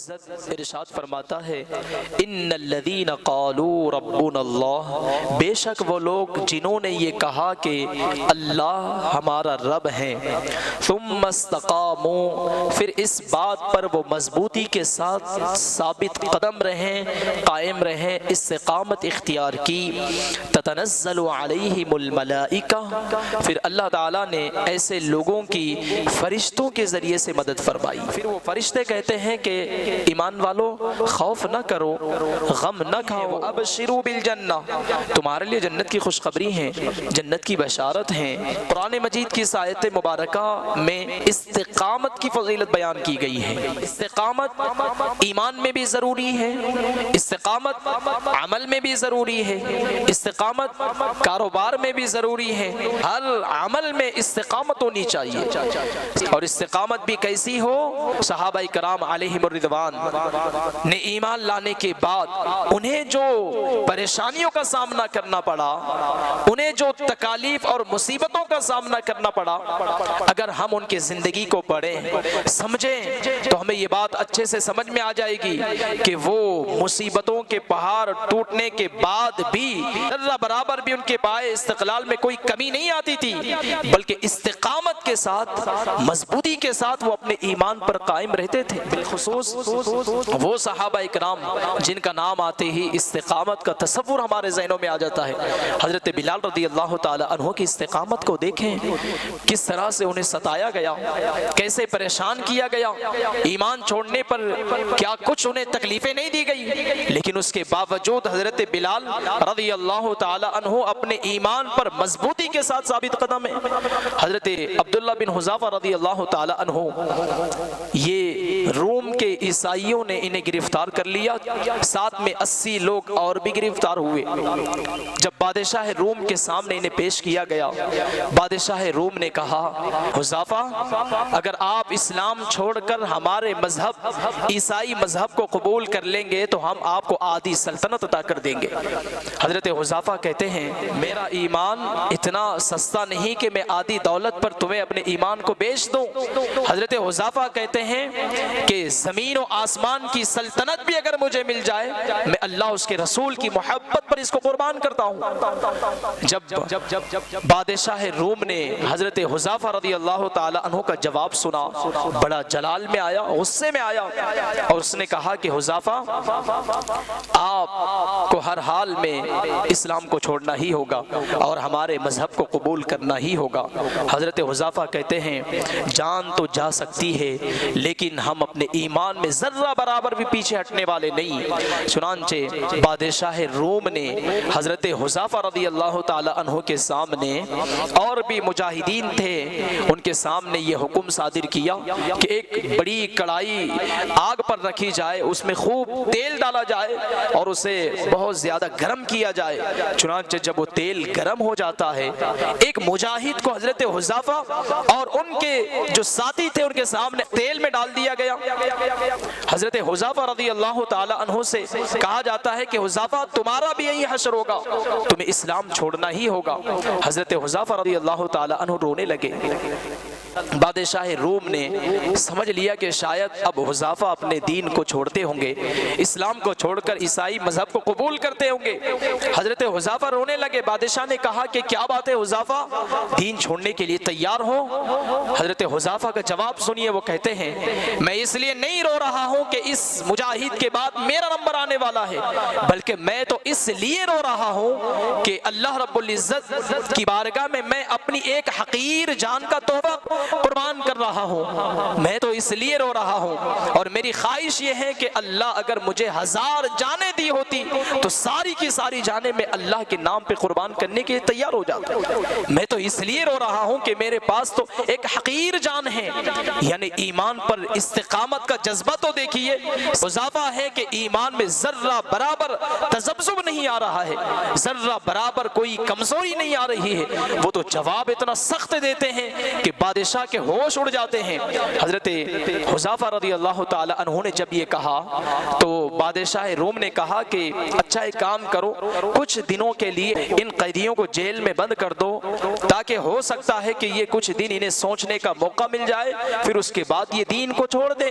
العزت ارشاد فرماتا ہے ان الذین قالوا ربنا اللہ، بے شک وہ لوگ جنہوں نے یہ کہا کہ اللہ ہمارا رب ہے، ثم استقاموا، پھر اس بات پر وہ مضبوطی کے ساتھ ثابت قدم رہیں، قائم رہیں، استقامت اختیار کی، تتنزل علیہم الملائکہ، پھر اللہ تعالیٰ نے ایسے لوگوں کی فرشتوں کے ذریعے سے مدد فرمائی۔ پھر وہ فرشتے کہتے ہیں کہ ایمان والو خوف نہ کرو، غم نہ کھاؤ، ابشروا بالجنہ، تمہارے لیے جنت کی خوشخبری ہیں، جنت کی بشارت ہیں۔ قرآن مجید کی اس آیت مبارکہ میں استقامت کی فضیلت بیان کی گئی ہے۔ استقامت ایمان میں بھی ضروری ہے، استقامت عمل میں بھی ضروری ہے، استقامت کاروبار میں بھی ضروری ہے، ہر عمل میں استقامت ہونی چاہیے۔ اور استقامت بھی کیسی ہو؟ صحابہ کرام علیہم الرضوان نے ایمان لانے کے بعد انہیں جو پریشانیوں کا سامنا کرنا پڑا، انہیں جو تکالیف اور مصیبتوں کا سامنا کرنا پڑا، اگر ہم ان کی زندگی کو پڑھیں سمجھیں تو ہمیں یہ بات اچھے سے سمجھ میں آ جائے گی کہ وہ مصیبتوں کے پہاڑ ٹوٹنے کے بعد بھی ذرہ برابر بھی ان کے پائے استقلال میں کوئی کمی نہیں آتی تھی، بلکہ استقامت کے ساتھ، مضبوطی کے ساتھ وہ اپنے ایمان پر قائم رہتے تھے۔ بالخصوص وہ صحابہ اکرام جن کا نام آتے ہی استقامت کا تصور ہمارے ذہنوں میں آ جاتا ہے۔ حضرت بلال رضی اللہ تعالی عنہ کی استقامت کو دیکھیں، کس طرح سے انہیں ستایا گیا، کیسے پریشان کیا گیا، ایمان چھوڑنے پر کیا کچھ انہیں تکلیفیں نہیں دی گئی، لیکن اس کے باوجود حضرت بلال رضی اللہ تعالی عنہ اپنے ایمان پر مضبوطی کے ساتھ ثابت قدم ہیں۔ حضرت عبداللہ بن حذافہ رضی اللہ تعالی عنہ، یہ روم کے عیسائیوں نے انہیں گرفتار کر لیا، ساتھ میں 80 لوگ اور بھی گرفتار ہوئے۔ جب بادشاہ روم کے سامنے انہیں پیش کیا گیا، بادشاہ روم نے کہا حذافہ اگر آپ اسلام چھوڑ کر ہمارے مذہب عیسائی مذہب کو قبول کر لیں گے تو ہم آپ کو آدھی سلطنت عطا کر دیں گے۔ حضرت حذافہ کہتے ہیں میرا ایمان اتنا سستا نہیں کہ میں آدھی دولت پر تمہیں اپنے ایمان کو بیچ دوں۔ حضرت حذافہ کہتے ہیں کہ زمین و آسمان کی سلطنت بھی اگر مجھے مل جائے میں اللہ اس کے رسول کی محبت پر اس کو قربان کرتا ہوں۔ جب بادشاہ روم نے حضرت حذافہ رضی اللہ تعالی عنہ کا جواب سنا، بڑا جلال میں آیا، غصے میں آیا، اور اس نے کہا کہ حذافہ آپ کو ہر حال میں اسلام کو چھوڑنا ہی ہوگا اور ہمارے مذہب کو قبول کرنا ہی ہوگا۔ حضرت حذافہ کہتے ہیں جان تو جا سکتی ہے لیکن ہم اپنے ایمان میں ذرہ برابر بھی پیچھے ہٹنے والے نہیں۔ چنانچہ بادشاہ روم نے حضرت حذافہ رضی اللہ تعالی عنہ کے سامنے، اور بھی مجاہدین تھے، ان کے سامنے یہ حکم صادر کیا کہ ایک بڑی کڑائی آگ پر رکھی جائے، اس میں خوب تیل ڈالا جائے اور اسے بہت زیادہ گرم کیا جائے۔ چنانچہ جب وہ تیل گرم ہو جاتا ہے، ایک مجاہد کو حضرت حذافہ اور ان کے جو ساتھی تھے ان کے سامنے تیل میں ڈال دیا گیا۔ حضرت حذافہ رضی اللہ تعالی عنہ سے کہا جاتا ہے کہ حذافہ تمہارا بھی یہی حشر ہوگا، تمہیں اسلام چھوڑنا ہی ہوگا۔ حضرت حذافہ رضی اللہ تعالی عنہ رونے لگے۔ بادشاہ روم نے سمجھ لیا کہ شاید اب حذافہ اپنے دین کو چھوڑتے ہوں گے، اسلام کو چھوڑ کر عیسائی مذہب کو قبول کرتے ہوں گے۔ حضرت حذافہ رونے لگے۔ بادشاہ نے کہا کہ کیا بات ہے حذافہ، دین چھوڑنے کے لیے تیار ہو؟ حضرت حذافہ کا جواب سنیے، وہ کہتے ہیں میں اس لیے نہیں رو رہا ہوں کہ اس مجاہد کے بعد میرا نمبر آنے والا ہے، بلکہ میں تو اس لیے رو رہا ہوں کہ اللہ رب العزت کی بارگاہ میں میں اپنی ایک حقیر جان کا تحفہ قربان کر رہا ہوں۔ میں تو اس لیے رو رہا ہوں اور میری خواہش یہ ہے کہ اللہ اگر مجھے 1000 جانیں دی ہوتی تو ساری کی ساری جانیں میں اللہ کے نام پہ قربان کرنے کے لیے تیار ہو جاتا۔ میں تو اس لیے رو رہا ہوں کہ میرے پاس تو ایک حقیر جان ہے۔ یعنی ایمان پر استقامت کا جذبہ تو دیکھیے، اضافہ ہے کہ ایمان میں ذرہ برابر تذبذب نہیں آ رہا ہے، ذرہ برابر کوئی کمزوری نہیں آ رہی ہے۔ وہ تو جواب اتنا سخت دیتے ہیں کہ بادشاہ کے ہوش اڑ جاتے ہیں۔ حضرت حذافہ رضی اللہ تعالی عنہ نے جب یہ کہا تو بادشاہ روم نے کہا کہ اچھا ایک کام کرو، کچھ دنوں کے لیے ان قیدیوں کو جیل میں بند کر دو تاکہ ہو سکتا ہے کہ یہ کچھ دن انہیں سوچنے کا موقع مل جائے، پھر اس کے بعد یہ دین کو چھوڑ دیں۔